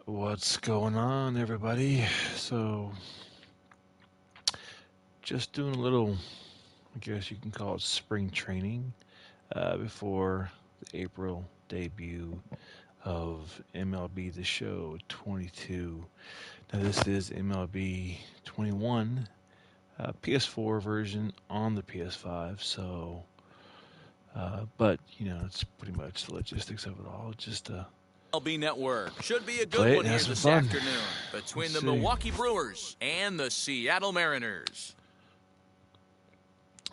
What's going on, everybody? So, just doing a little, I guess you can call it spring training before the April debut of MLB The Show 22. Now, this is MLB 21, PS4 version on the PS5. So, but it's pretty much the logistics of it all. Just MLB Network should be a good play it one and here have some this fun. afternoon between Let's the see. Milwaukee Brewers and the Seattle Mariners.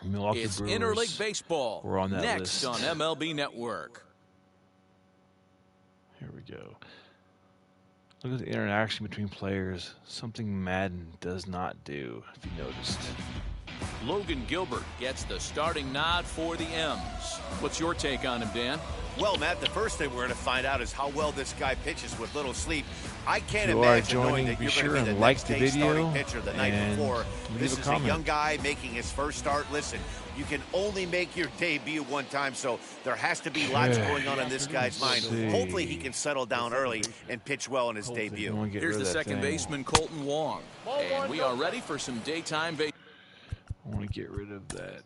Milwaukee It's Brewers. Interleague Baseball We're on that next list. on MLB Network. Here we go. Look at the interaction between players. Something Madden does not do, if you noticed. Logan Gilbert gets the starting nod for the M's. What's your take on him, Dan? Well, Matt, the first thing we're going to find out is how well this guy pitches with little sleep. I can't If you are imagine knowing joining, that be you're sure going to be and the like next the day video starting pitcher the night and before. leave This a is comment. a young guy making his first start. Listen, you can only make your debut one time, so there has to be lots Okay. going on in this guy's mind. Let's see. Hopefully he can settle down early and pitch well in his I debut. wanna get Here's rid the of that second thing. baseman, Colton Wong. And we are ready for some daytime baseball. I want to get rid of that.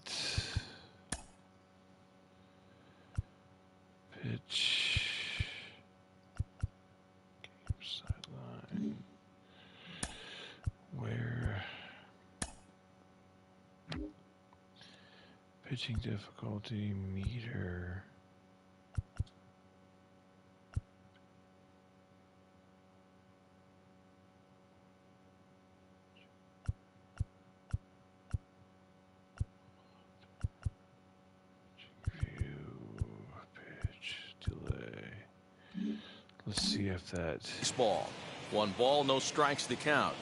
Pitch. Game sideline. Where? Pitching difficulty meter. View, pitch, delay. Let's see if that. Baseball. 1 ball, no strikes to count.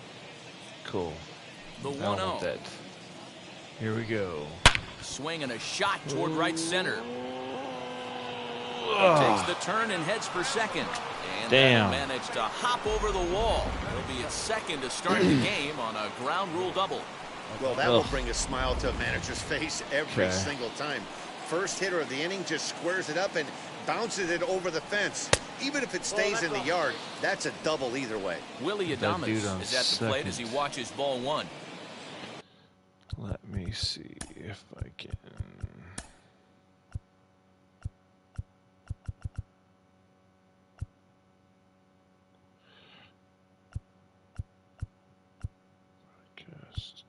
Cool. The I don't want 1-0. that. Here we go. Swing and a shot toward right center. Ugh. Takes the turn and heads for second. And Damn. that'll manage to hop over the wall. It'll be its second to start the game on a ground rule double. Well, that Ugh. will bring a smile to a manager's face every Okay. single time. First hitter of the inning just squares it up and bounces it over the fence. Even if it stays in the yard, that's a double either way. Willie That Adames dude on is at the plate as he second. watches ball 1. Let me see if I can. Broadcast.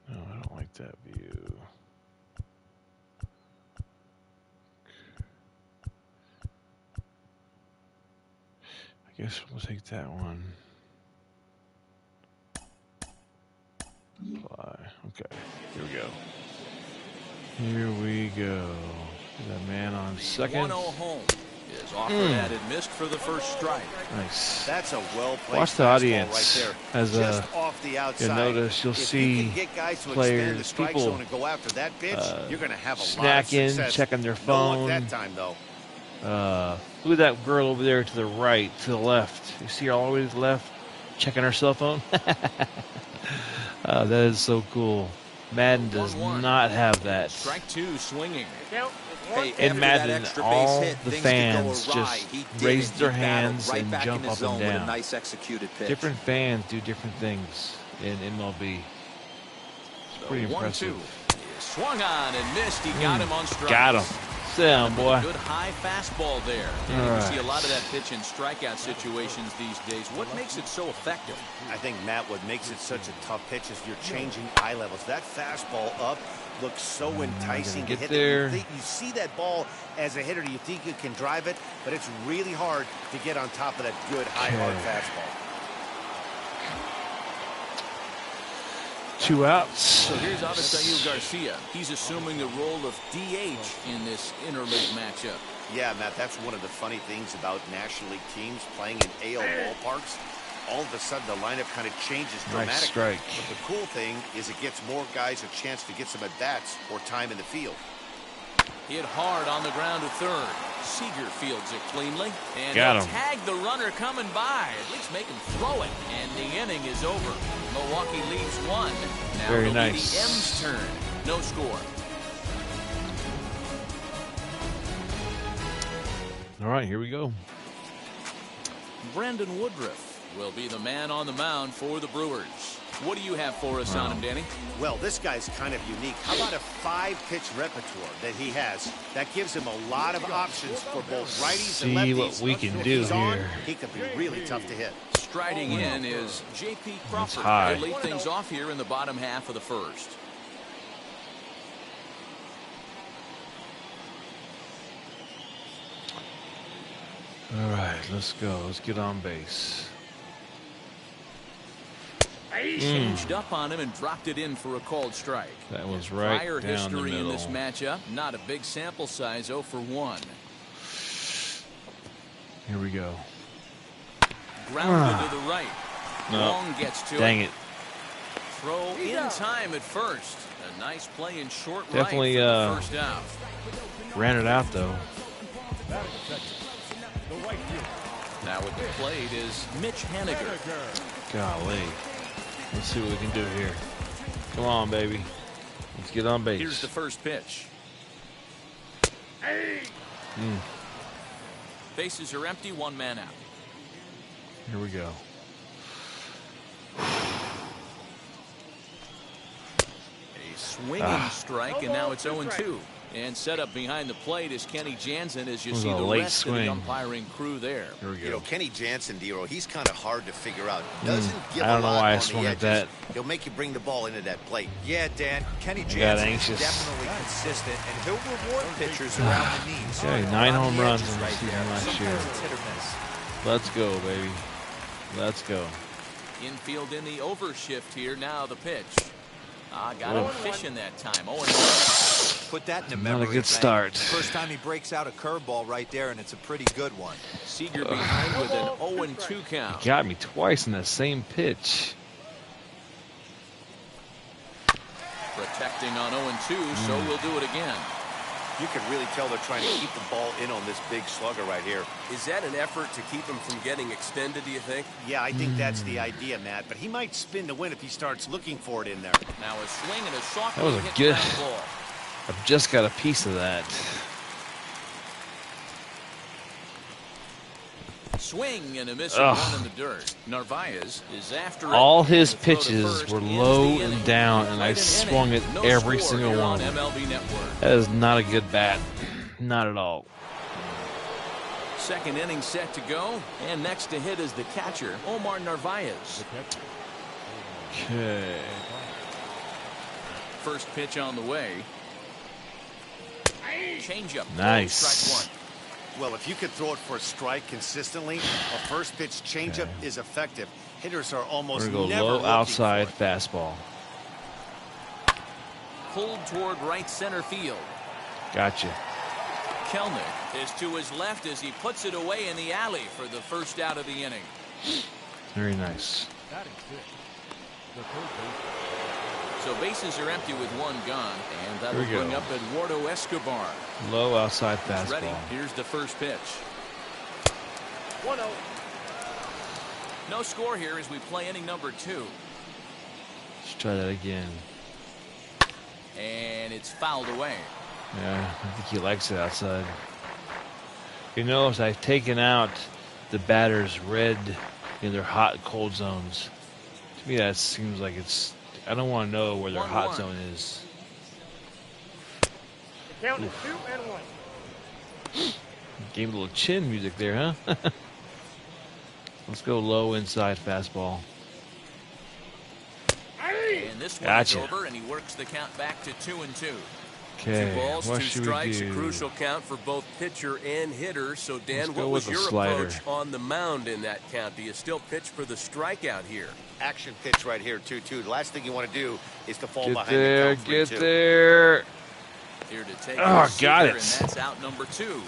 No, I don't like that view. I guess we'll take that one. Apply. Okay, here we go. Here we go. The man on second. 1-0 home is offered at and missed for the first strike. Nice. That's a well-played Watch the fastball audience right there. as Just off the outside. you'll notice you'll if see you can get guys to expand players, the strike people, zone and go after that pitch, you're going to have a lot of snacking, success. checking their No luck phone. that time, though. Look at that girl over there to the right, to the left. You see her all the way to the left, checking her cell phone? That is so cool. Madden does 1-1. not have that. Strike 2 swinging. Hey, In after Madden, that extra all base hit, the things fans could go awry. just He did raise it. their He battled hands right and back jump in the up and zone with down. a nice executed pitch. Different fans do different things in MLB. It's pretty The 1-2 impressive. is swung on and missed. He got him on strike. Got him. Sit down, boy. Good high fastball there. And All you right. see a lot of that pitch in strikeout situations these days. What makes it so effective? I think, Matt, what makes it such a tough pitch is you're changing eye levels. That fastball up looks so enticing to get hit. there. You see that ball as a hitter, you think you can drive it, but it's really hard to get on top of that good high hard Okay. fastball. 2 outs. So here's Avisail Garcia. He's assuming the role of DH in this interleague matchup. Yeah, Matt, that's one of the funny things about National League teams playing in AL ballparks. All of a sudden, the lineup kind of changes Nice dramatically. strike. But the cool thing is it gets more guys a chance to get some at-bats or time in the field. Hit hard on the ground to third. Seager fields it cleanly. And Got he'll him. tag the runner coming by. At least make him throw it. And the inning is over. Milwaukee leaves one. Now Very it'll be nice. the M's turn. No score. All right, here we go. Brandon Woodruff will be the man on the mound for the Brewers. What do you have for us on him, Danny? Well, this guy's kind of unique. How about a 5-pitch repertoire that he has? That gives him a lot of options for both righties and lefties. See what we can If do he's on, here. he could be really tough to hit. Striding in is J.P. Crawford. high. They lead things off here in the bottom half of the first. All right, let's go. Let's get on base. Changed up on him and dropped it in for a called strike. That was right Prior down the history in middle. this matchup, not a big sample size, 0 for 1. Here we go. Grounded to the right. No. Long gets to Dang it. it. Throw in time at first. A nice play in short Definitely, right for the first out. Ran it out, though. Now with the plate is Mitch Haniger. Golly. Let's see what we can do here. Come on, baby. Let's get on base. Here's the first pitch. Bases are empty, 1 man out. Here we go. A swinging strike, and now it's 0-2. And set up behind the plate is Kenny Jansen as you was see a the late rest of swing. the umpiring crew there. Here we go. You know, Kenny Jansen, Dero, he's kind of hard to figure out. Doesn't give I don't a know lot why I on swung the at edges. that. He'll make you bring the ball into that plate. Yeah, Dan, Kenny got Jansen is anxious. definitely consistent, and he'll reward pitchers around the knees. Okay, 9 Around home the runs edges in the right season there. last Sometimes year. it's hit or miss. Let's go, baby. Let's go. Infield in the overshift here. Now the pitch. Got him fishing that time. 0-1. Put that in the Not a memory good bank. start. First time he breaks out a curveball right there, and it's a pretty good one. Seager behind with an 0-2 count. Got me twice in that same pitch. Protecting on 0-2, so we'll do it again. You can really tell they're trying to keep the ball in on this big slugger right here. Is that an effort to keep him from getting extended, do you think? Yeah, I think that's the idea, Matt. But he might spin to win if he starts looking for it in there. Now a swing and a softly That was a hit good- ground ball. I've just got a piece of that. Swing and a miss Ugh. one in the dirt. Narvaez is after All it. his The throw to pitches first were ends low the and inning. down, and I Late an swung inning. it No every score single here one. on MLB Network. That is not a good bat. Not at all. Second inning set to go, and next to hit is the catcher, Omar Narvaez. Okay. First pitch on the way. Changeup. Nice. Strike one. Well, if you could throw it for a strike consistently, a first pitch changeup is effective. Hitters are We're almost going to never go low looking outside for it. fastball. Pulled toward right center field. Gotcha. Kelnick is to his left as he puts it away in the alley for the first out of the inning. Very nice. So bases are empty with one gone, and that'll Here we go. bring up Eduardo Escobar. Low outside He's ready. fastball. Here's the first pitch. 1-0. No score here as we play inning number 2. Let's try that again. And it's fouled away. Yeah, I think he likes it outside. You notice I've taken out the batter's red in their hot and cold zones. To me, that seems like it's. I don't want to know where their hot 1-1. zone is. Count is 2-1. Gave a little chin music there, huh? Let's go low inside fastball. And this one Gotcha. is over, and he works the count back to 2-2. Okay, 2 balls, what 2 should we strikes, a do? crucial count for both pitcher and hitter. So, Dan, Let's go what was with the your slider. approach on the mound in that count? Do you still pitch for the strikeout here? Action pitch right here, 2-2. The last thing you want to do is to fall Get behind there, the count get 3-2. there. Here to take Oh, is got Seager, it. and that's out number 2.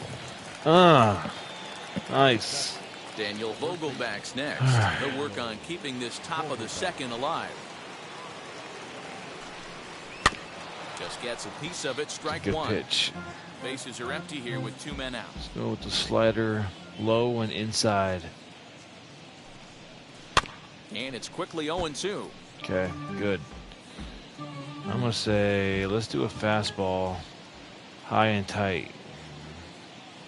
Nice. Daniel Vogelback's next. He'll work on keeping this top of the second alive. Just gets a piece of it. Strike Good one. pitch. Bases are empty here with 2 men out. Let's go with the slider, low and inside. And it's quickly 0-2. Okay, good. I'm going to say let's do a fastball, high and tight.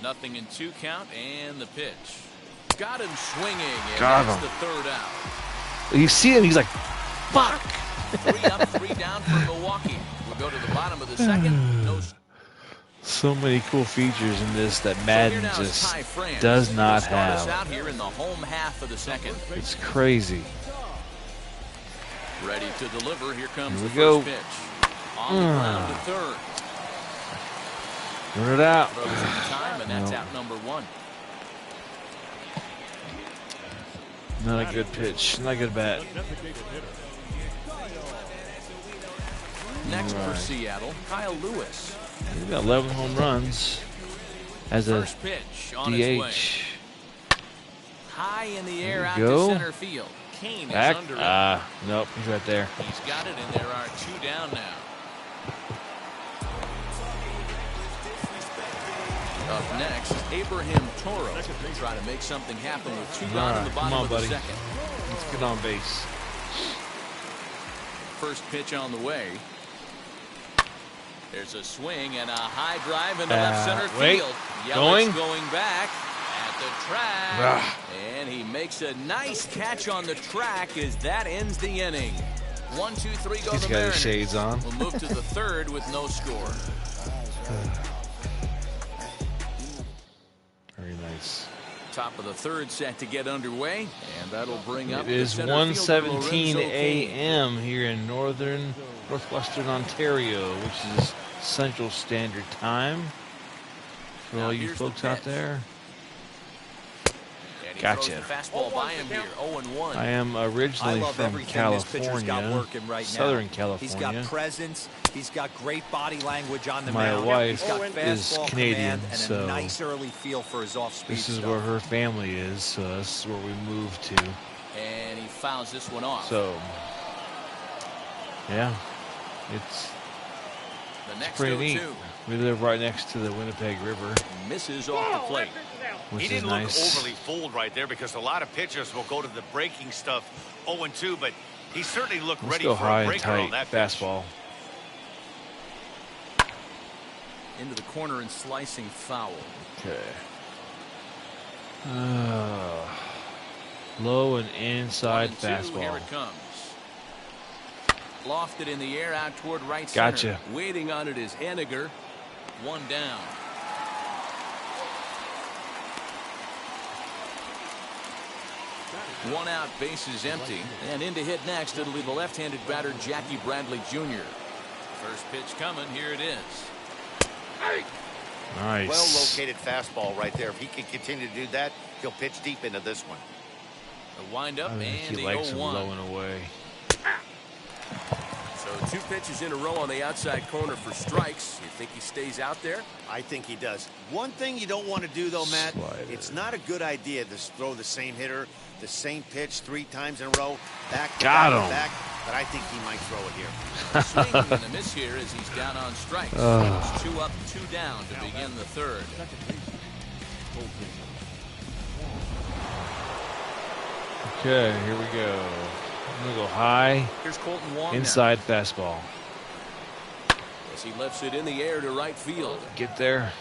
0-2 count, and the pitch. Got him swinging, and Got that's him. the third out. You see him, he's like, fuck. 3 up, 3 down for Milwaukee. We'll go to the bottom of the second. No. So many cool features in this that So Madden here now is just Ty France. does He'll not start us have. out here in the home half of the second. It's crazy. Ready to deliver. Here comes Here the we go. first pitch. On the ground to third. Run it out. Throws in time, and that's out number 1. Not a good pitch. Not a good bat. Next for Seattle, Kyle Lewis. He's got 11 home runs as a First pitch on his way. DH. High in the air out go. to center field. Kane Back. is under it. Nope, he's right there. He's got it, and there are 2 down now. Up next, Abraham Toro. Trying to make something happen with 2 gone in the bottom of the second. Let's get on base. First pitch on the way. There's a swing and a high drive into left center field. Yelich going back at the track. And he makes a nice catch on the track as that ends the inning. 1, 2, 3 go He's the got Mariners. his shades on. We'll move to the third with no score. Very nice. Top of the third set to get underway, and that'll bring up It is the center fielder, 1:17 Lorenzo Cain. a.m. here in northwestern Ontario, which is Central Standard Time. For Now all you here's the folks out pitch. there, And he Gotcha. throws the fastball by him here, 0-1. I am originally I love from everything this pitcher's got California, working right Southern now. California. He's got presence. He's got great body language on the My mound. wife He's got is fastball Canadian, command and so a nice early feel for his off-speed This is stuff. where her family is, so this is where we moved to. And he fouls this one off. So, yeah, it's the next pretty neat. 0-2 We live right next to the Winnipeg River, misses off the plate. which He is didn't nice. look overly fooled right there because a lot of pitchers will go to the breaking stuff 0-2, but he certainly looked Let's ready go for high a and breaker tight on that pitch. fastball. Into the corner and slicing foul. Okay. Low and inside 1-2, fastball. Here it comes. Lofted in the air out toward right Gotcha. center. Waiting on it is Henniger. 1 down. One out, base is empty. And in to hit next, it'll be the left-handed batter, Jackie Bradley Jr. First pitch coming. Here it is. Nice. Well-located fastball right there. If he can continue to do that, he'll pitch deep into this one. The windup I think and he the likes him 0-1. low and away. So 2 pitches in a row on the outside corner for strikes. You think he stays out there? I think he does. One thing you don't want to do, though, Matt, Slider. it's not a good idea to throw the same hitter, the same pitch 3 times in a row, back to Got back him. to back, but I think he might throw it here. Swing and a miss here as he's down on strikes. It's 2 up, 2 down to begin the third. Okay, here we go. I'm going to go high, Here's Colton Wong inside fastball. now, as he lifts it in the air to right field. Get there.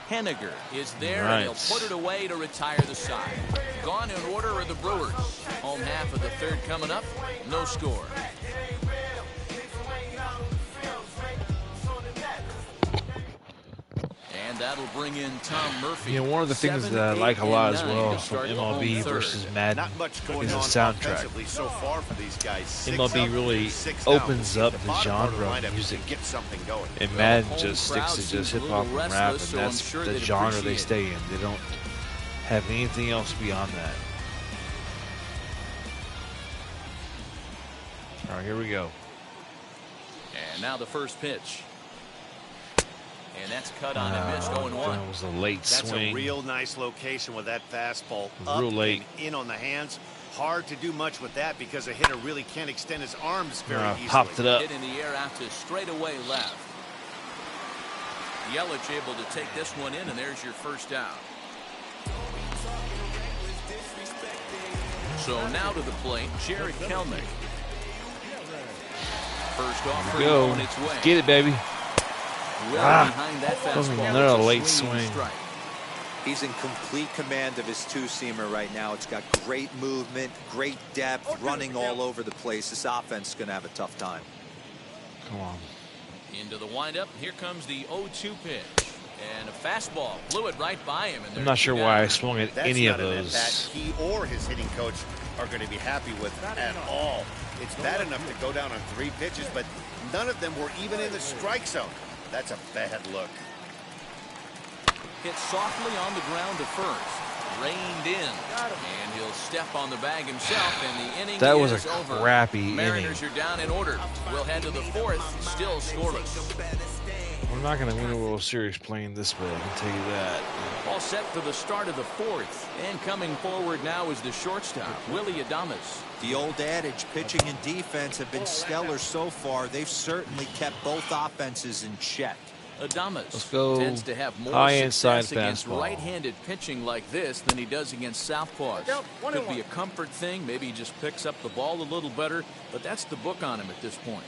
Henniger is there, Right. and he'll put it away to retire the side. Gone in order are the Brewers. Home half of the third coming up. No score. And that'll bring in Tom Murphy. You know, one of the things 7, that I 8, like a lot and as 9 well to from start the MLB home third. versus Madden Not much going is the on soundtrack. offensively so far for these guys. 6 MLB up, really 6 down. opens We'll up see if the bottom part of genre of lineup music. can get something going. And Well, Madden home just sticks crowd to just seems a hip hop and little rap, restless, and so I'm that's sure the they'd genre they appreciate stay in. They don't have anything else beyond that. All right, here we go. And now the first pitch. And that's cut on and missed, 0-1. That was a late That's swing. a real nice location with that fastball Real up late. and in on the hands. Hard to do much with that because a hitter really can't extend his arms very easily. Popped it up. Hit in the air out to straightaway left. Yelich able to take this one in, and there's your first out. So now to the plate, Jared Kelnick. First offering Go. on its way. Get it, baby. Well behind that fastball. Another late swing. Strike. He's in complete command of his two-seamer right now. It's got great movement, great depth, running all over the place. This offense is going to have a tough time. Come on. Into the windup. Here comes the 0-2 pitch. And a fastball blew it right by him. And I'm not sure why I swung at any of those. That's not an at-bat he or his hitting coach are going to be happy with at all. It's bad enough to go down on 3 pitches, but none of them were even in the strike zone. That's a bad look. Hit softly on the ground to first. Reined in. And he'll step on the bag himself, and the inning That was is a over. crappy Mariners inning. are down in order. We'll head to the 4th, still scoreless. We're not going to win a World Series playing this way, I can tell you that. All set for the start of the 4th. And coming forward now is the shortstop, Willie Adames. The old adage, pitching and defense have been stellar so far. They've certainly kept both offenses in check. Adames tends to have more high inside success against fastball. right-handed pitching like this than he does against southpaws. Could be a comfort thing. Maybe he just picks up the ball a little better, but that's the book on him at this point.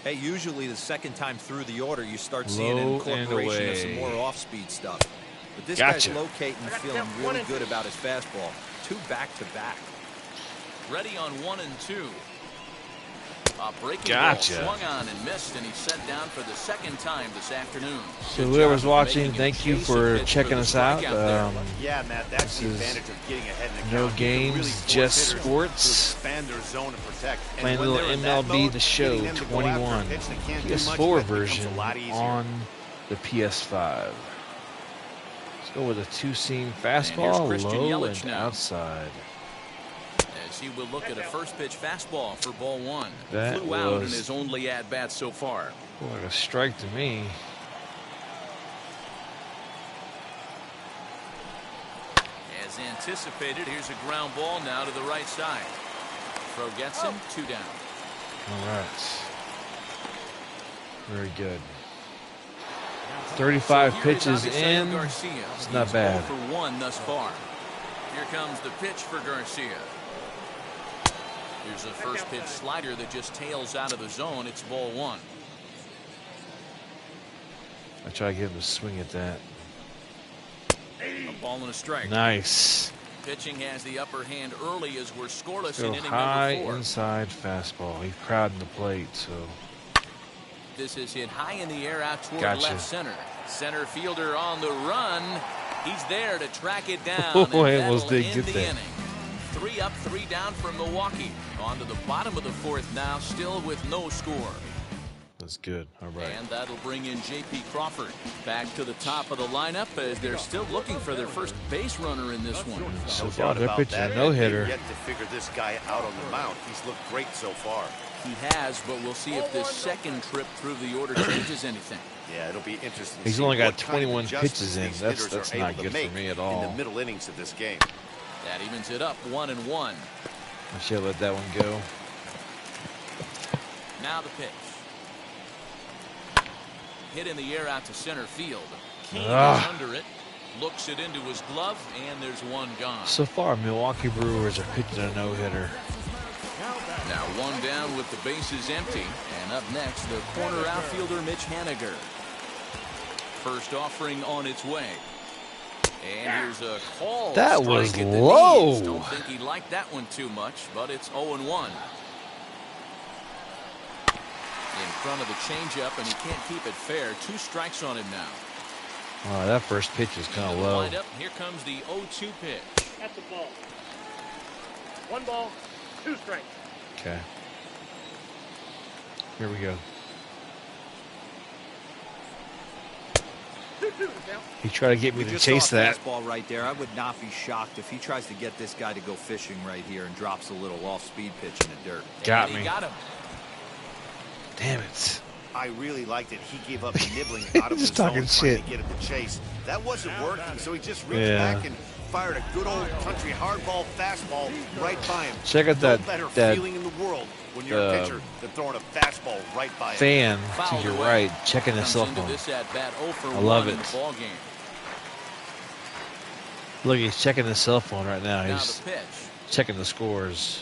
Hey, usually the second time through the order, you start seeing an Low and incorporation of some away. more off-speed stuff. But this Gotcha. guy's locating and feeling really good about his fastball. 2 back-to-back. Ready on 1 and 2. A breaking Gotcha. ball swung on and missed, and he's set down for the 2nd time this afternoon. So Good whoever's job of watching, making thank him you chase a for pitch checking the us out. strikeout there. Yeah, Matt, that's the This is advantage of getting ahead in the no count. You can games, really force just hitters sports. to expand their zone and protect. And Playing a when little they're in that MLB mode, The Show getting them to go after a 21 pitch they can't do much PS4 with becomes version a lot easier. on the PS5. Let's go with a 2-seam fastball, Christian low Yelich and now. outside. As he will look at a first pitch fastball for ball 1. That Flew out in was- his only at-bat so far. Like a strike to me. As anticipated, here's a ground ball now to the right side. Throw gets him, 2 down. All right. Very good. 35 So here is pitches Avisaíl in. Garcia. It's not He's bad. 0 for 1 thus far. Here comes the pitch for Garcia. Here's a first pitch slider that just tails out of the zone. It's ball 1. I try to get him to swing at that. A ball and a strike. Nice. Pitching has the upper hand early as we're scoreless Go in inning high number 4. inside fastball. He's crowding the plate, so This is hit high in the air out toward Gotcha. left center. Center fielder on the run. He's there to track it down. Oh, and he almost that'll did end get the there. inning. 3 up, 3 down for Milwaukee. On to the bottom of the 4th now, still with no score. that's good. All right. And that'll bring in J.P. Crawford back to the top of the lineup as they're still looking for their first base runner in this one. So No far, doubt they're about pitching that. a no-hitter. They've yet to figure this guy out on the mound. He's looked great so far. He has, but we'll see if this second trip through the order changes anything. Yeah, it'll be interesting. to He's see only got what kind of 21 adjustments pitches in. these That's hitters are not able to good for make me at in all. the middle innings of this game. That evens it up, 1 and 1. I should let that one go. Now the pitch. Hit in the air out to center field. King is under it. Looks it into his glove, and there's 1 gone. So far, Milwaukee Brewers are pitching a no-hitter. Now 1 down with the bases empty. And up next, the corner outfielder Mitch Haniger. First offering on its way. And here's a call. That strike was at the low. knees. Don't think he liked that one too much, but it's 0-1. In front of the changeup, and he can't keep it fair. 2 strikes on him now. Oh, that first pitch is kind of Into the low. windup, here comes the 0-2 pitch. That's the ball. 1 ball, 2 strikes. Okay. Here we go. 2-2 now. He tried to get me We to just chase saw a that. fastball right there. I would not be shocked if he tries to get this guy to go fishing right here and drops a little off-speed pitch in the dirt. Got And me. he got him. Damn it. I really liked it. He gave up the nibbling out of the Just zone talking trying shit. to get at the chase. That wasn't working, so he just reached Yeah. back and fired a good old country hardball fastball right by him. Check out No that- better that, feeling in the world when you're a pitcher than throwing a fastball right by him. Fan to Fouled your away. right, checking his Comes cell into phone. this at bat 0 for I love 1 in it. the ball game. Look, he's checking his cell phone right now. Now He's the pitch. checking the scores.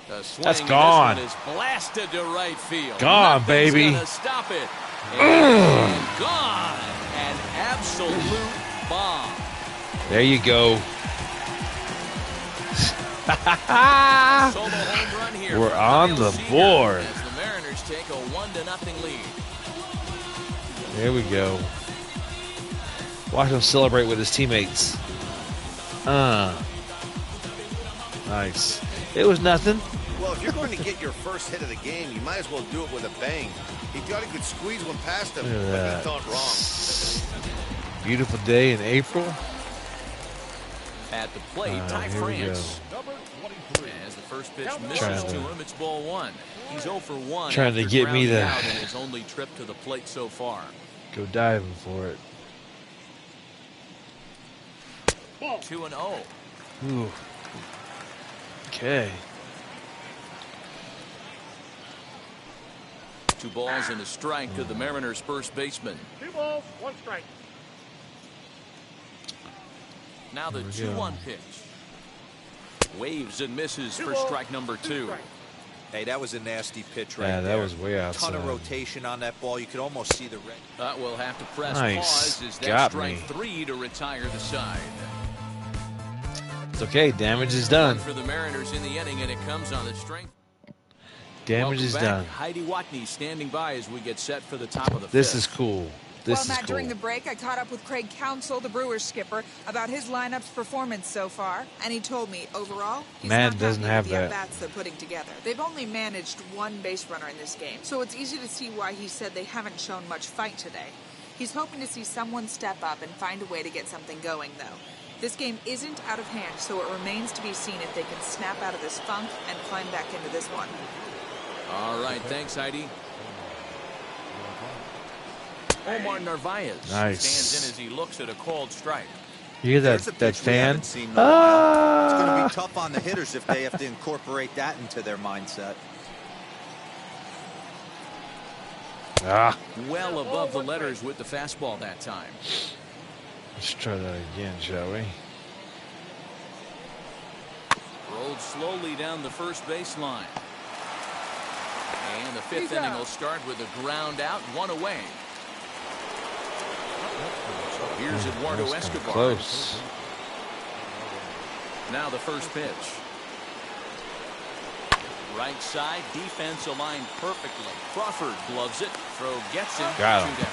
That's gone. Is blasted to right field. Gone, Nothing's baby. Gonna stop it. And gone. An absolute bomb. There you go. Solo home run here. We're on the board. As the Mariners take a 1-0 lead. There we go. Watch him celebrate with his teammates. Nice. It was nothing. Well, if you're going to get your first hit of the game, you might as well do it with a bang. He thought he could squeeze one past him, but he thought wrong. Beautiful day in April. At the plate, Ty France. As the first pitch misses to him, it's ball one. He's 0 for 1. Trying to get me to out in his only trip to the plate so far. Go diving for it. 2-0. Ooh. Okay. 2 balls and a strike to the Mariners' first baseman. 2 balls, 1 strike. Now the 2-1 pitch. Waves and misses for strike number 2. Hey, that was a nasty pitch right Yeah, there. that was way outside. Ton of rotation on that ball. You could almost see the red. We'll have to press Nice. pause as that Got strike me. 3 to retire the side. It's okay. Damage is done. For the Mariners in the inning, and it comes on the strength. Damage Welcome is back. done. Heidi Watney standing by as we get set for the top of the This fifth. is cool. This Well, is Matt, cool. during the break, I caught up with Craig Counsell, the Brewers skipper, about his lineup's performance so far, and he told me overall he's Man not doesn't happy have with the that. at-bats they're putting together. They've only managed 1 base runner in this game, so it's easy to see why he said they haven't shown much fight today. He's hoping to see someone step up and find a way to get something going, though. This game isn't out of hand, so it remains to be seen if they can snap out of this funk and climb back into this one. All right, thanks, Heidi. Omar Narvaez Nice. stands in as he looks at a called strike. You hear There's a that pitch we fan? haven't seen in a while. It's going to be tough on the hitters if they have to incorporate that into their mindset. Ah. Well above the letters with the fastball that time. Let's try that again, shall we? Rolled slowly down the first baseline. And the 5th inning will start with a ground out, 1 away. Here's Eduardo That's kinda Escobar. close. Now the first pitch. Right side, defense aligned perfectly. Crawford gloves it. Throw gets him. Got him. 2 down.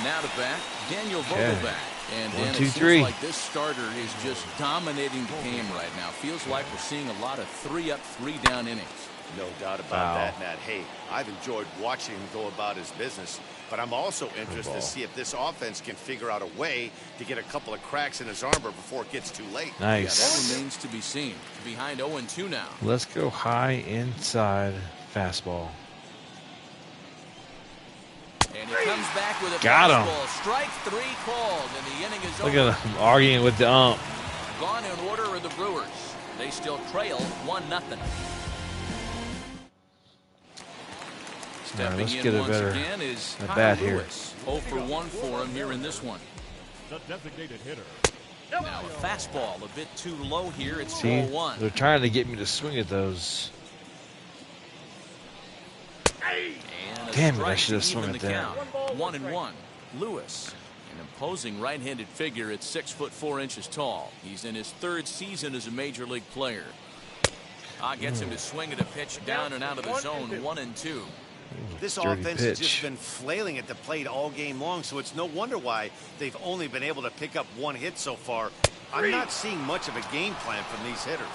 Now to bat, Daniel Okay. Vogelback. And 1, Dan, 2, it 3. seems like this starter is just dominating the game right now. Feels like we're seeing a lot of 3-up, 3-down innings. No doubt about Wow. that, Matt. Hey, I've enjoyed watching him go about his business, but I'm also interested to see if this offense can figure out a way to get a couple of cracks in his armor before it gets too late. Yeah, that Nice. remains to be seen. Behind 0-2 now. Let's go high inside fastball. And he comes back with a Got him. fastball. Strike 3 called, and the inning is Look over. at him arguing with the ump. Gone in order are the Brewers. They still trail 1-0. Stepping let's in get a once better again is at Kyle bat here. Lewis. 0 for 1 for him here in this one. The designated hitter. Now a fastball a bit too low here. It's See, 4-1. they're trying to get me to swing at those. And a Damn it, I strike should have to swung even at the that. count. 1-1. Lewis, an imposing right-handed figure at 6'4" tall. He's in his 3rd season as a major league player. Gets him to swing at a pitch down and out of the zone. 1-2. This Dirty offense has pitch. just been flailing at the plate all game long, so it's no wonder why they've only been able to pick up 1 hit so far. I'm not seeing much of a game plan from these hitters.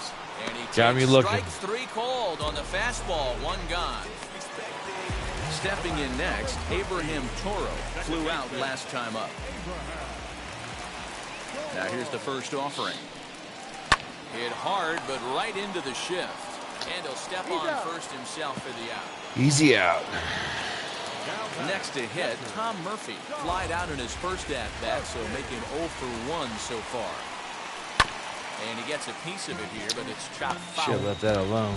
And he Got me takes looking. strike 3 called on the fastball. 1 gone. Stepping in next, Abraham Toro flew out last time up. Now here's the first offering. Hit hard, but right into the shift. And he'll step on first himself for the out. Easy out. Next to hit, Tom Murphy flied out in his first at-bat, so making 0 for 1 so far. And he gets a piece of it here, but it's chopped Should foul. have let that alone.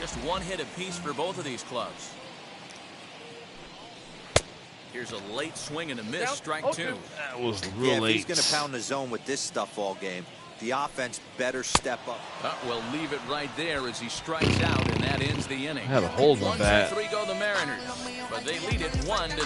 Just 1 hit apiece for both of these clubs. Here's a late swing and a miss, strike 2. That was Yeah, real if late. he's going to pound the zone with this stuff all game, The offense better step up. We'll leave it right there as he strikes out, and that ends the inning. I had a hold on that. 1-3 go the Mariners, but they lead it 1-0.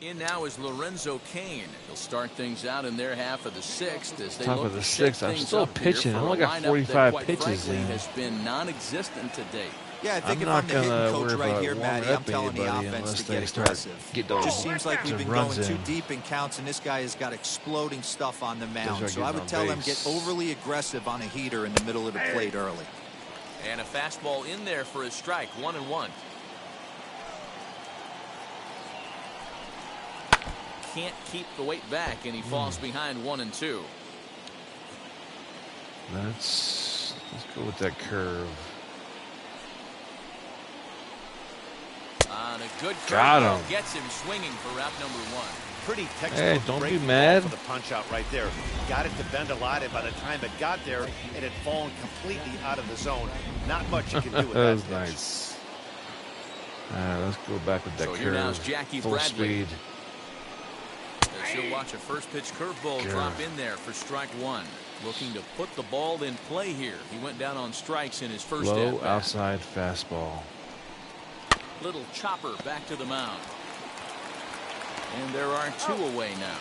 In now is Lorenzo Cain. He'll start things out in their half of the sixth as they Top look of the to shake sixth. I'm things still up here pitching. I for only a got lineup 45 that, quite pitches frankly, in. has been non-existent to date. Yeah, I think I'm if not I'm the hitting gonna coach worry right about here, warming Matty, I'm up telling the anybody offense unless to they get start aggressive. getting It those just seems like we've been runs going too in. deep in counts, and this guy has got exploding stuff on the mound. Start So I getting would on tell him base. get overly aggressive on a heater in the middle of the plate early. And a fastball in there for a strike, 1-1. Can't keep the weight back, and he falls behind 1-2. Let's go with that curve. On a good Got curveball, him. gets him swinging for out number 1. Pretty textbook. Hey, don't be breaking mad. ball for the punch out right there. Got it to bend a lot, and by the time it got there, it had fallen completely out of the zone. Not much you can do with That that. was pitch. nice. Let's go back with that So here now is curve. Jackie Full Bradley. speed. As you'll watch a first pitch curveball Curve. drop in there for strike 1. Looking to put the ball in play here. He went down on strikes in his first Low at-bat. outside fastball. Little chopper back to the mound. And there are 2 away now.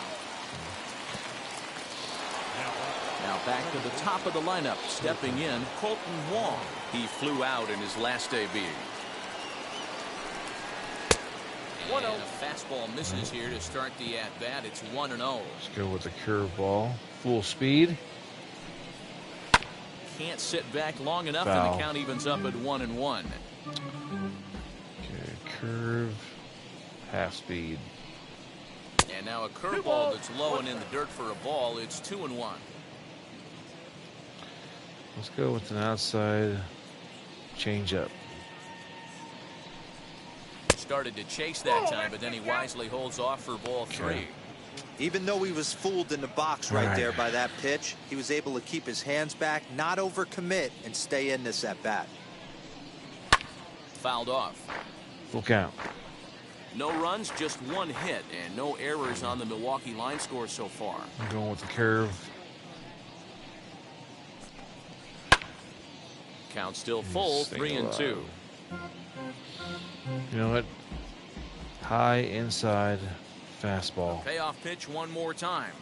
Now back to the top of the lineup. Stepping in, Colton Wong. He flew out in his last debut. And a fastball misses here to start the at-bat. It's 1-0. Let's go with the curveball. Full speed. Can't sit back long enough, Foul. and the count evens up at 1-1. Okay, curve. Half speed. And now a curveball that's low and in the dirt for a ball. It's 2-1. Let's go with an outside changeup. Started to chase that time, but then he wisely holds off for ball 3. Even though he was fooled in the box right there by that pitch, he was able to keep his hands back, not overcommit, and stay in this at-bat. Fouled off. Full count. No runs, just 1 hit, and no errors on the Milwaukee line score so far. I'm going with the curve. Count still full, Staying 3-2. alive. You know what? High inside fastball. Payoff pitch one more time.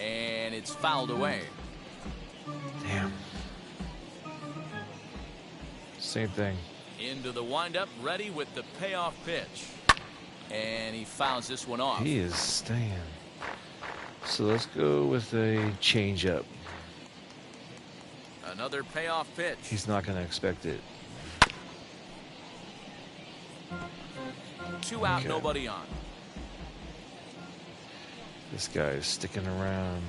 And it's fouled away. Damn. Same thing. Into the windup, ready with the payoff pitch. And he fouls this one off. He is staying. So let's go with a changeup. Another payoff pitch. He's not going to expect it. 2 out, Okay. nobody on. This guy is sticking around.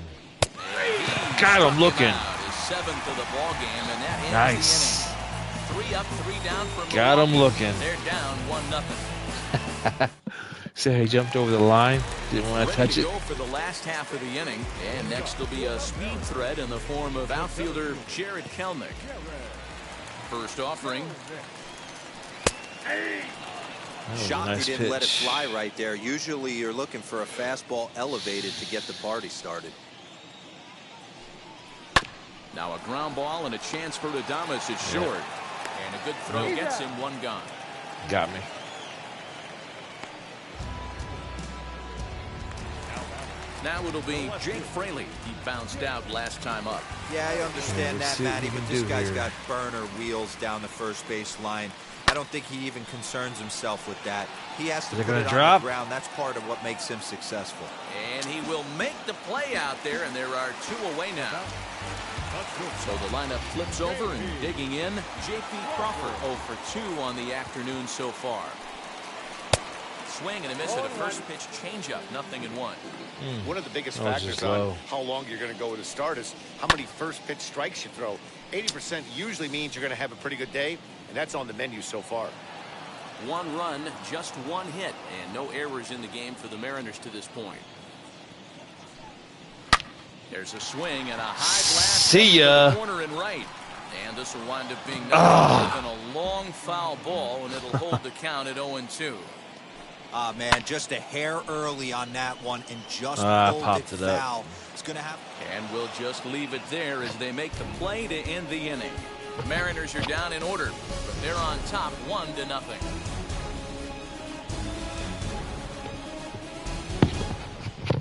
He God, I'm struck looking. him out, his 7th of the ball game, and that ends Nice. the inning. 3 up, 3 down for Got him Milwaukee. looking. They're down 1-0. See how he jumped over the line? Didn't want to Ready touch to it. go for the last half of the inning. And next will be a speed threat in the form of outfielder Jared Kelnick. First offering. That was a Shocked nice he didn't let it pitch. fly right there. Usually you're looking for a fastball elevated to get the party started. Now a ground ball and a chance for Adames. It's short. And a good throw gets him 1 gone. Got me. Now it'll be Jake Fraley. He bounced out last time up. Yeah, I understand let's that, see what Matty, we but can this do guy's here. got burner wheels down the first base line. I don't think he even concerns himself with that. He has to Is it put gonna it on drop? the ground. That's part of what makes him successful. And he will make the play out there, and there are 2 away now. So the lineup flips over, and digging in, J.P. Crawford 0 for 2 on the afternoon so far. Swing and a miss at a first pitch changeup, 0-1. One of the biggest That was factors just on low. how long you're going to go to start is how many first pitch strikes you throw. 80% usually means you're going to have a pretty good day, and that's on the menu so far. 1 run, just 1 hit, and no errors in the game for the Mariners to this point. There's a swing and a high blast. See ya. To the corner and right. And this will wind up being nothing more than a long foul ball, and it'll hold the count at 0-2. Man, just a hair early on that one and just popped it up. foul. It's going to have. And we'll just leave it there as they make the play to end the inning. The Mariners are down in order, but they're on top 1-0.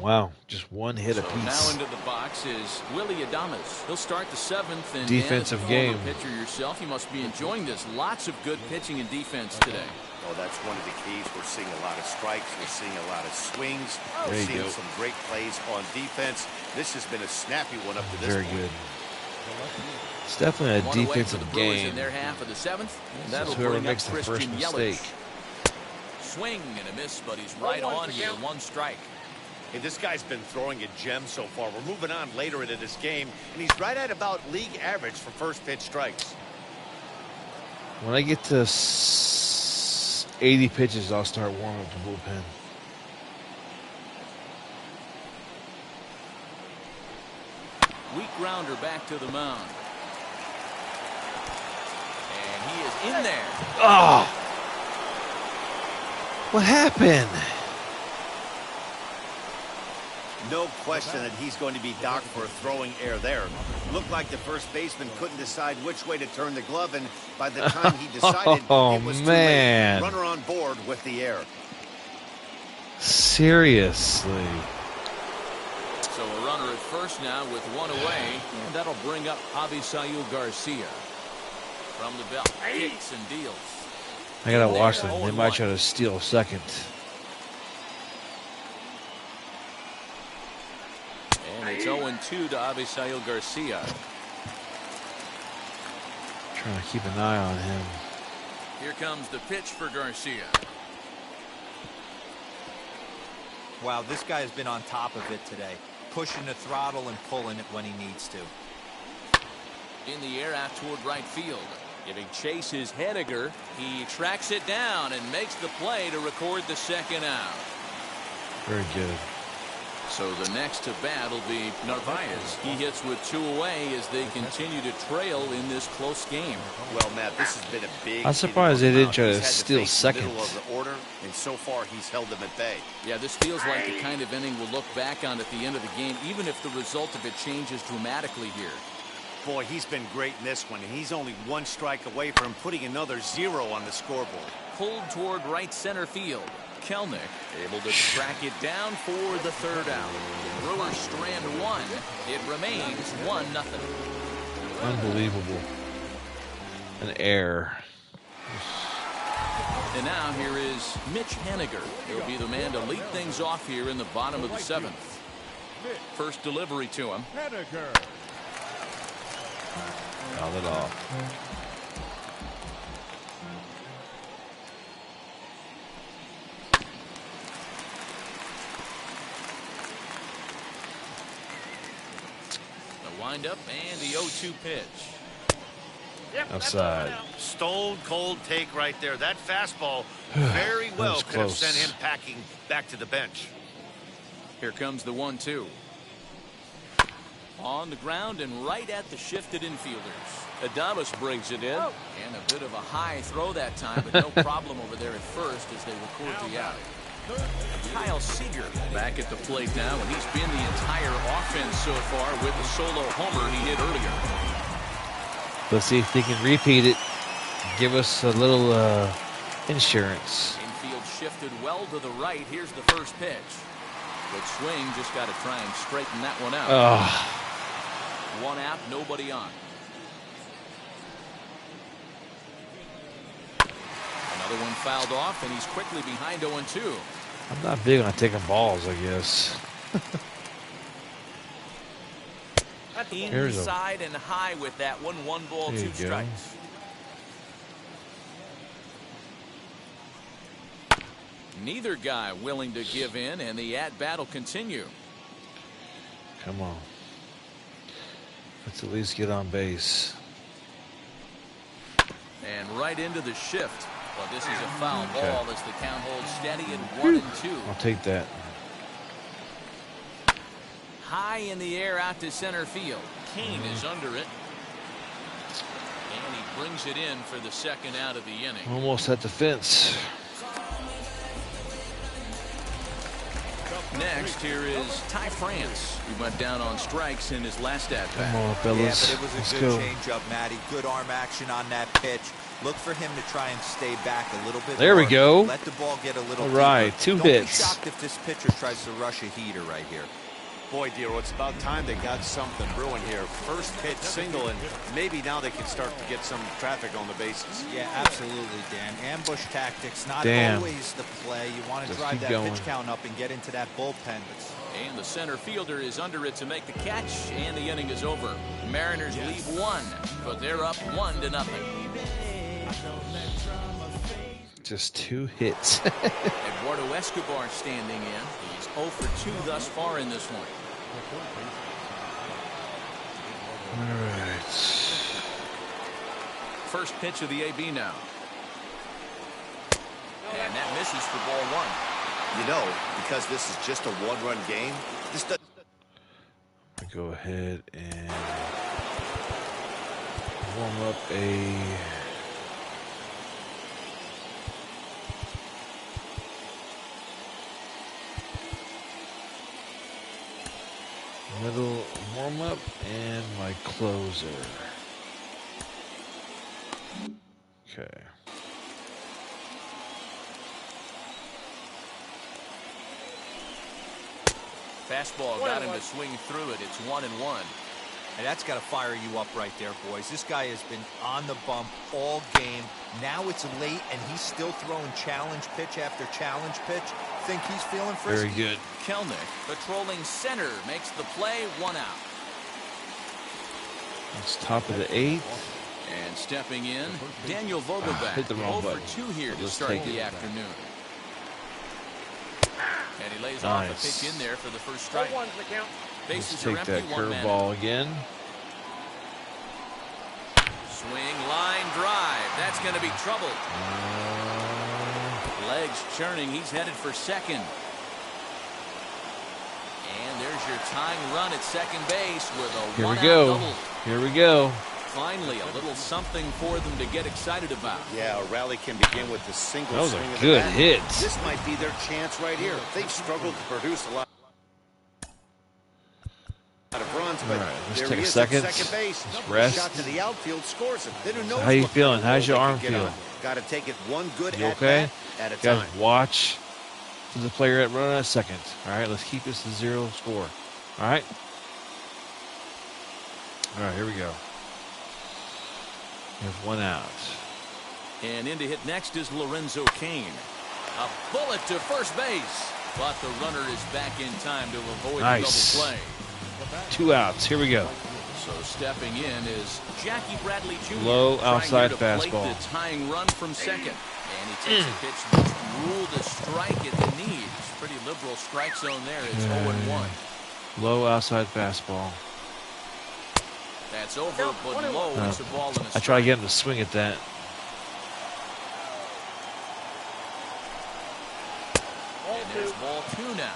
Wow, just one hit So apiece. now into the box is Willie Adames. He'll start the 7th. And defensive as a game. Pitcher yourself, you must be enjoying this. Lots of good pitching and defense today. Oh, that's one of the keys. We're seeing a lot of strikes. We're seeing a lot of swings. There We're you seeing go. some great plays on defense. This has been a snappy one up to this Very point. good. It's definitely a One away for defensive the Brewers game. in their half of the 7th. And It's that'll whoever bring up makes the first Christian mistake. Yelich. Swing and a miss, but he's right on here. 1 strike. Hey, this guy's been throwing a gem so far. We're moving on later into this game, and he's right at about league average for first pitch strikes. When I get to 80 pitches, I'll start warming up the bullpen. Weak grounder back to the mound. And he is in there. Oh! What happened? No question that he's going to be docked for a throwing error there. Looked like the first baseman couldn't decide which way to turn the glove, and by the time he decided, it was too man. late. Runner on board with the error. Seriously. So a runner at first now with 1 away, and that'll bring up Avisail Garcia. From the belt, kicks and deals. I gotta watch them. They might try to steal second. And it's 0-2 to Avisail Garcia. Trying to keep an eye on him. Here comes the pitch for Garcia. Wow, this guy has been on top of it today. Pushing the throttle and pulling it when he needs to. In the air out toward right field. Giving chase is Henniger. He tracks it down and makes the play to record the second out. Very good. So the next to bat will be Narvaez. He hits with 2 away as they continue to trail in this close game. Well, Matt, this has been a big. I'm surprised they didn't try to He's had steal face the second. middle of the order, and so far he's held them at bay. Yeah, this feels like the kind of inning we'll look back on at the end of the game, even if the result of it changes dramatically here. Boy, he's been great in this one, and he's only 1 strike away from putting another 0 on the scoreboard. Pulled toward right center field. Kelnick able to track it down for the 3rd out. Brewers strand 1. It remains 1-0. Unbelievable. An error. And now here is Mitch Henniger. He'll be the man to lead things off here in the bottom of the 7th. First delivery to him. Fouled it off. The windup and the 0-2 pitch. Outside. Stone cold take right there. That fastball very well was could have close. sent him packing back to the bench. Here comes the 1-2. On the ground and right at the shifted infielders. Adames brings it in. And a bit of a high throw that time, but no problem over there at first as they record the out. Kyle Seager back at the plate now, and he's been the entire offense so far with the solo homer he hit earlier. Let's see if they can repeat it. Give us a little insurance. Infield shifted well to the right. Here's the first pitch. Good swing, just got to try and straighten that one out. Oh. 1 out, nobody on. Another one fouled off, and he's quickly behind 0-2. I'm not big on taking balls, I guess. Inside and high with that one. 1 ball, 2 strikes. Neither guy willing to give in, and the at-bat will continue. Come on. Let's at least get on base. And right into the shift. Well, this is a foul Okay. ball as the count holds steady at 1-2. I'll take that. High in the air out to center field. Kane is under it. And he brings it in for the second out of the inning. Almost at the fence. next, here is Ty France, who went down on strikes in his last at bat. Come on, fellas. Yeah, but it was Let's a go. good changeup, Matty. Good arm action on that pitch. Look for him to try and stay back a little bit There more. we go. Let the ball get a little All right, deeper. 2 Don't hits. be shocked if this pitcher tries to rush a heater right here. Boy, Dero, it's about time they got something brewing here. First pitch single, and maybe now they can start to get some traffic on the bases. Yeah, absolutely, Dan. Ambush tactics, not Damn. always the play. You want to Just drive keep that going. pitch count up and get into that bullpen. And the center fielder is under it to make the catch, and the inning is over. Mariners lead 1, but they're up 1-0. Just 2 hits. Eduardo Escobar standing in. He's 0 for 2 thus far in this one. All right. First pitch of the AB now. And that misses for ball 1. You know, because this is just a one-run game, this doesn't... Go ahead and warm up a middle warm up and my closer. Okay. Fastball got him to swing through it. It's 1-1. And that's got to fire you up right there, boys. This guy has been on the bump all game. Now it's late, and he's still throwing challenge pitch after challenge pitch. Think he's feeling frisky? Very good. Kelnick patrolling center makes the play, 1 out. It's top of the 8th. And stepping in, Daniel Vogelback. Hit the wrong 0 button. for 2 here to Let's start take the it. afternoon. And he lays Nice. off a pitch in there for the first strike. 1-1's the count. Let's Bases are take empty, that 1 man. curveball again. Swing, line drive. That's going to be trouble. Legs churning. He's headed for second. And there's your tying run at second base with a Here we one-out go. double. Here we go. Finally, a little something for them to get excited about. Yeah, a rally can begin with the single That was swing a of good the bat. hit. This might be their chance right here. They've struggled to produce a lot of runs, but All right, let's there take he a is second. at second base. Let's rest. Shot to the outfield, scores it. Then who knows How you what feeling? kind of How's your role arm they can get feel? on. Got to take it one good You at okay? bat at a Guys, time. watch the player at running at second. All right, let's keep this to 0 score. All right. All right, here we go. There's 1 out. And in to hit next is Lorenzo Cain. A bullet to first base. But the runner is back in time to avoid Nice. the double play. 2 outs. Here we go. So stepping in is Jackie Bradley Jr. Low trying outside here to plate fastball. the tying run from second. And he takes a pitch that's ruled a strike at the knees. Pretty liberal strike zone there. It's 0-1. Low outside fastball. That's over, but low. It's a ball and a I strike. try to get him to swing at that. And there's ball 2 now.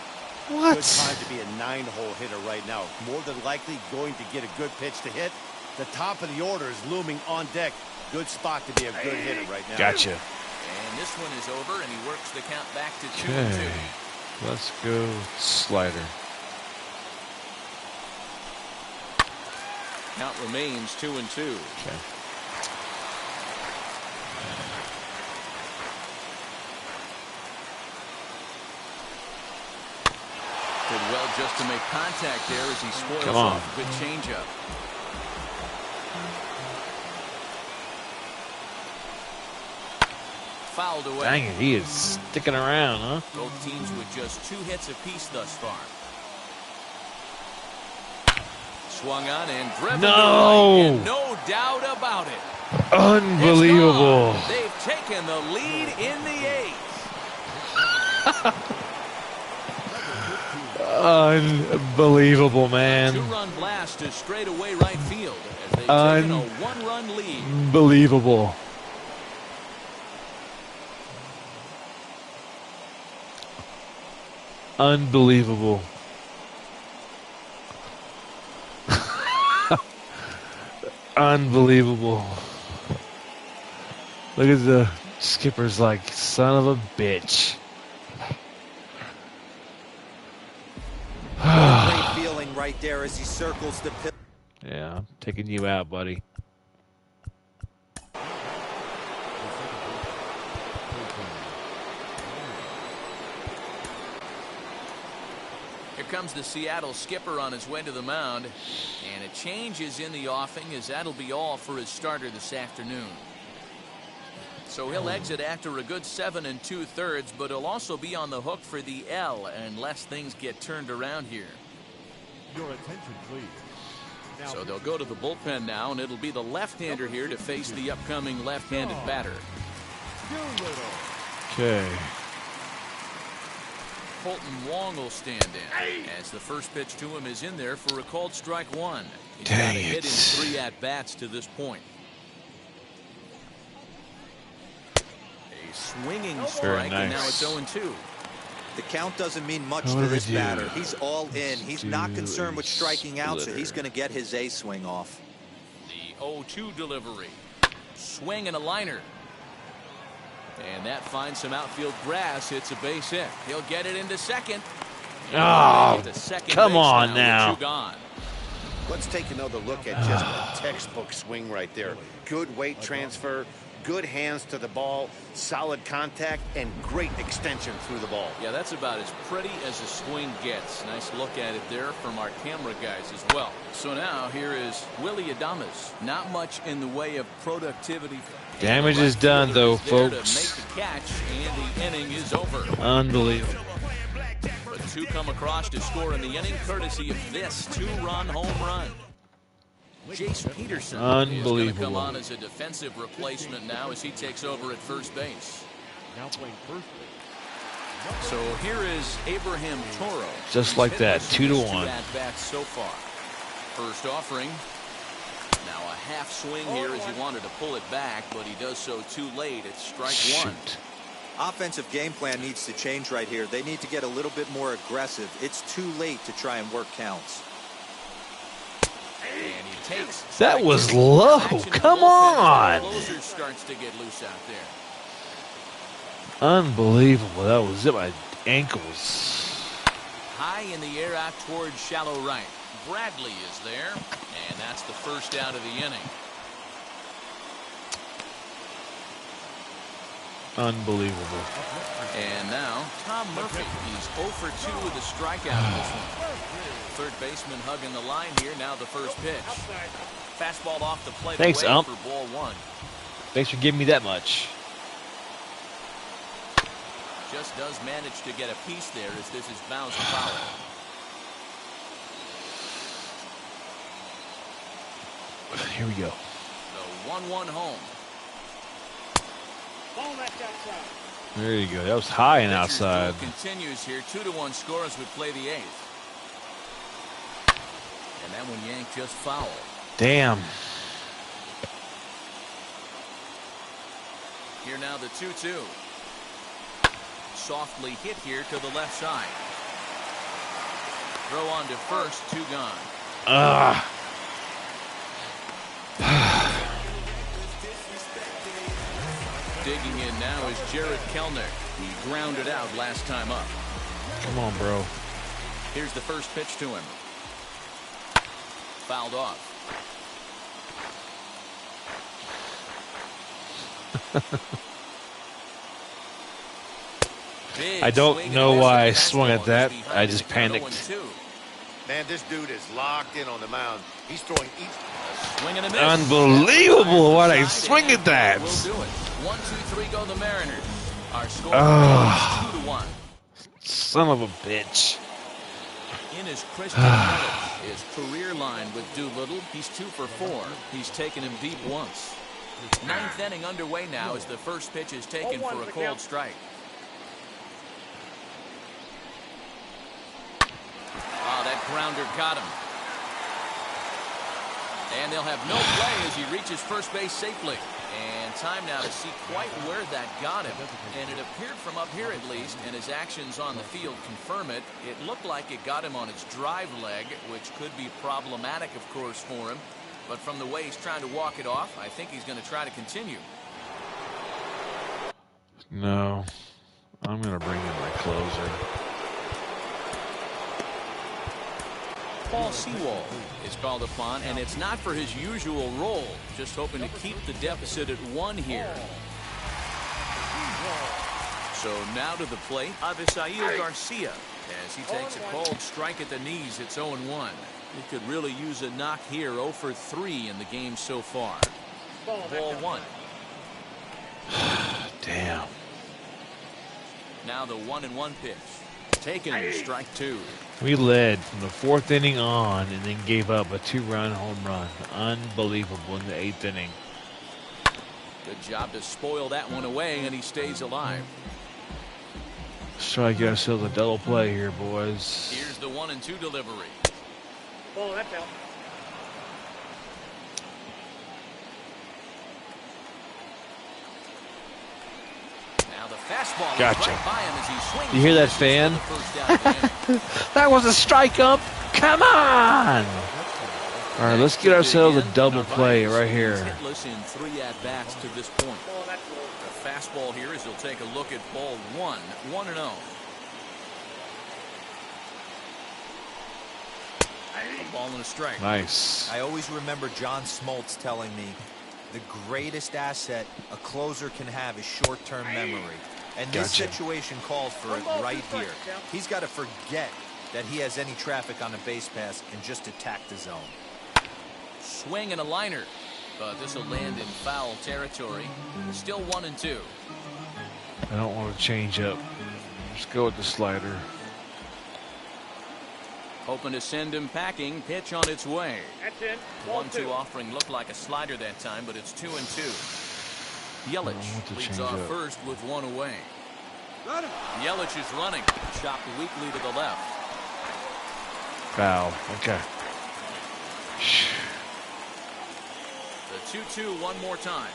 Good time to be a 9-hole hitter right now. More than likely going to get a good pitch to hit. The top of the order is looming on deck. Good spot to be a good hitter right now. Gotcha. And this one is over, and he works the count back to 2-2. Okay. Let's go slider. Count remains 2-2. Okay. Did well just to make contact there as he spoils Come on. off a good changeup. Fouled away. Dang it, he is sticking around, huh? Both teams with just 2 hits apiece thus far. Swung on and driven No! to right, and no doubt about it. It's Unbelievable. gone. They've taken the lead in the 8th. Unbelievable, man. 2-run blast to straightaway right field as they've taken a 1-run lead. Unbelievable. Unbelievable. Unbelievable. Look at the skipper's like, son of a bitch. right there as he circles the pit. Yeah, I'm taking you out, buddy. Here comes the Seattle skipper on his way to the mound. And a change is in the offing, as that'll be all for his starter this afternoon. So he'll exit after a good 7 2/3, but he'll also be on the hook for the L unless things get turned around here. Your attention, please. So they'll go to the bullpen now, and it'll be the left-hander here to face the upcoming left-handed batter. Okay. Colton Wong will stand in as the first pitch to him is in there for a called strike one. He's got a hit in 3 at-bats to this point. A swinging strike, and now it's 0-2. The count doesn't mean much to this batter. He's all in. He's not concerned with striking out, so he's going to get his A swing off. The 0-2 delivery. Swing and a liner. And that finds some outfield grass. Hits a base hit. He'll get it into second. Oh, come on now. Gone. Let's take another look at just a textbook swing right there. Good weight transfer, good hands to the ball, solid contact, and great extension through the ball. Yeah, that's about as pretty as a swing gets. Nice look at it there from our camera guys as well. So now here is Willie Adames. Not much in the way of productivity. Damage is done, though, folks. To make the catch, and the inning is over. Unbelievable. But 2 come across to score in the inning, courtesy of this 2-run home run. Jace Peterson is going to come on as a defensive replacement now as he takes over at first base. Now playing first base. So here is Abraham Toro. Just like that, 2-1. At-bats so far. First offering. Now a half swing here as he wanted to pull it back, but he does so too late. It's strike one. Offensive game plan needs to change right here. They need to get a little bit more aggressive. It's too late to try and work counts. And he takes that was low. Come on. Closer starts to get loose out there. Unbelievable. That was at my ankles. High in the air out towards shallow right. Bradley is there, and that's the first out of the inning. Unbelievable. And now Tom Murphy. He's 0 for 2 with a strikeout in this one. Third baseman hugging the line here. Now the first pitch. Fastball off the plate. Thanks, away Ump. for ball one. Thanks for giving me that much. Just does manage to get a piece there as this is bounced foul. Here we go. The 1-1 home. There you go. That was high and outside. Continues here. 2-1 scores would play the 8th. And that one yanked just foul. Damn. Here now the 2-2. Softly hit here to the left side. Throw on to first. 2 gone. Digging in now is Jared Kellner. He grounded out last time up. Come on, bro. Here's the first pitch to him. Fouled off. I don't know why I swung at that. I just panicked. Man, this dude is locked in on the mound. He's throwing each swing and a miss. Unbelievable what I swing at that. We'll do it. 1, 2, 3 go the Mariners. Our score is 2-1. Son of a bitch. In his Christian credit, his career line with Doolittle, he's 2 for 4. He's taken him deep once. 9th inning underway now as the first pitch is taken for a called strike. Oh, that grounder got him. And they'll have no play as he reaches first base safely. And time now to see quite where that got him. And it appeared from up here at least, and his actions on the field confirm it. It looked like it got him on his drive leg, which could be problematic, of course, for him. But from the way he's trying to walk it off, I think he's going to try to continue. No. I'm going to bring in my closer. Paul Sewald is called upon, and it's not for his usual role. Just hoping to keep the deficit at 1 here. So now to the plate, Avisail Garcia. As he takes a cold strike at the knees, it's 0-1. He could really use a knock here. 0 for 3 in the game so far. Ball 1. Damn. Now the 1-1 pitch. Taken, strike 2. We led from the 4th inning on and then gave up a 2-run home run. Unbelievable in the 8th inning. Good job to spoil that one away, and he stays alive. Let's try to get ourselves a double play here, boys. Here's the 1-2 delivery. Ball, that's out. Now the fastball gotcha. Right by him as he swings. You hear that fan? That was a strike up. Come on. All right, let's get ourselves a double play right here. Hitless in 3 at-bats to this point. The fastball here as he'll take a look at ball 1. 1-0. A ball and a strike. Nice. I always remember John Smoltz telling me the greatest asset a closer can have is short-term memory. And this situation calls for it right here. He's got to forget that he has any traffic on the base pass and just attack the zone. Swing and a liner, but this will land in foul territory. Still 1-2. I don't want to change up. Just go with the slider. Hoping to send him packing. Pitch on its way. That's in. 1-2 offering looked like a slider that time, but it's 2-2. Yelich leads off first with 1 away. Yelich is running. Chopped weakly to the left. Foul. Okay. The 2-2 one more time.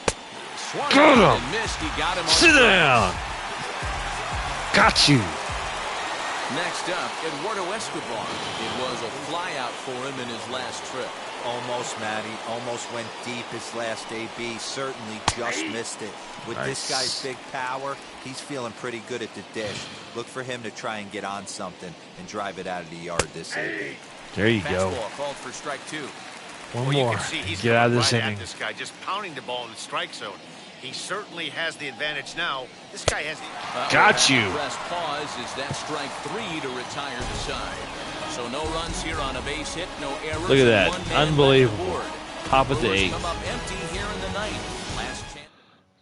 Got him. And missed. He got him. Sit down. Got you. Next up, Eduardo Escobar. It was a flyout for him in his last trip. Almost, Matty. Almost went deep his last AB. Certainly just missed it. With this guy's big power, he's feeling pretty good at the dish. Look for him to try and get on something and drive it out of the yard this AB. There you go. Fastball called for strike 2. One more. You can see he's get out of this right inning. at this guy, just pounding the ball in the strike zone. He certainly has the advantage now. This guy has the... Got you. Press pause is that strike 3 to retire the side. So no runs here on a base hit, no errors. Look at that. Unbelievable. Top of the 8th. Come up empty here in the 9th. Last chance.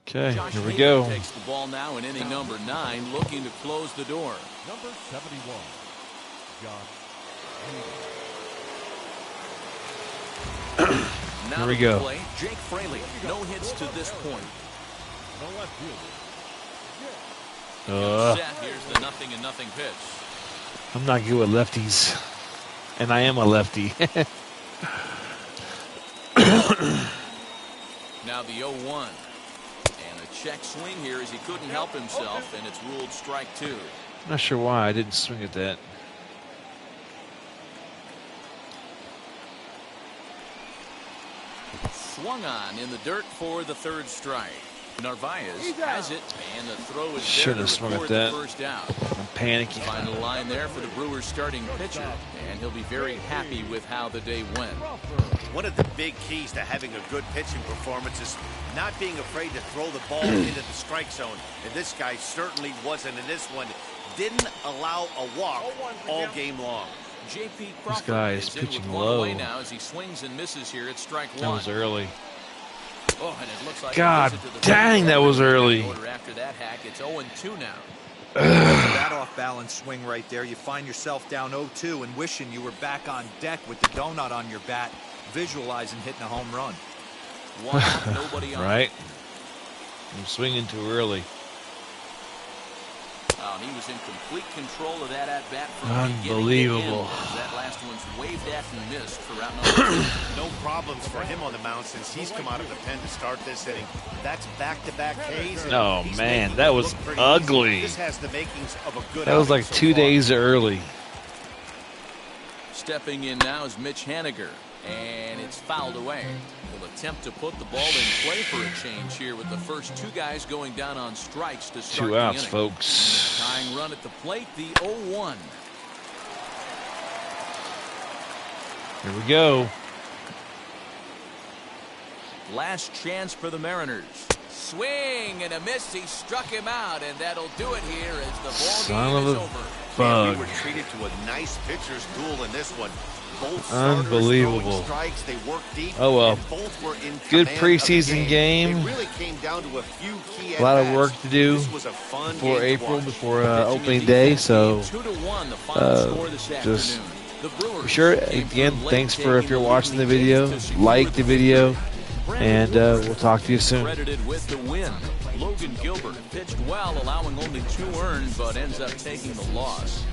Okay, Josh here we Hader go. Takes the ball now in inning number 9, looking to close the door. Number 71, Josh Now here we go. Play, Jake Fraley, no hits to this point. the left fielder. Set. Here's the 0-0 pitch. I'm not good with lefties, and I am a lefty. Now the 0-1. And a check swing here as he couldn't help himself, and it's ruled strike 2. I'm not sure why I didn't swing at that. Swung on in the dirt for the 3rd strike. Narvaez has it, and the throw is Should there have to swung at record that. the first out. I'm panicking. Final line there for the Brewers starting pitcher, and he'll be very happy with how the day went. One of the big keys to having a good pitching performance is not being afraid to throw the ball into the strike zone. And this guy certainly wasn't in this one. Didn't allow a walk all game long. J.P. Crawford guy is in pitching with 1 low. away now as he swings and misses here at strike 1. That was early. Oh, and it looks like God dang, that was early. After that hack, it's 0-2 now. That off-balance swing right there. You find yourself down 0-2 and wishing you were back on deck with the donut on your bat, visualizing hitting a home run. 1 out, nobody on. Right? I'm swinging too early. He was in complete control of that at-bat from Unbelievable. That last one's waved at and missed for route number 2. No problems for him on the mound since he's come out of the pen to start this inning. That's back-to-back Ks. Oh, man, that was ugly. This has the makings of a good That was like outing so 2 far. days early. Stepping in now is Mitch Haniger, and it's fouled away. He'll attempt to put the ball in play for a change here with the first 2 guys going down on strikes to start 2 outs, the inning. folks. Tying run at the plate, the 0-1. Here we go. Last chance for the Mariners. Swing and a miss. He struck him out, and that'll do it here as the ball game is over. Man, we were treated to a nice pitcher's duel in this one. Both unbelievable. Strikes, they worked deep, oh well. Both were in good preseason game. It really came down to a few key a lot of work to do before April, before opening day. So just be sure, again, thanks for if you're watching the video, like the video, and we'll talk to you soon. Credited with the win. Logan Gilbert pitched well, allowing only 2 earned, but ends up taking the loss.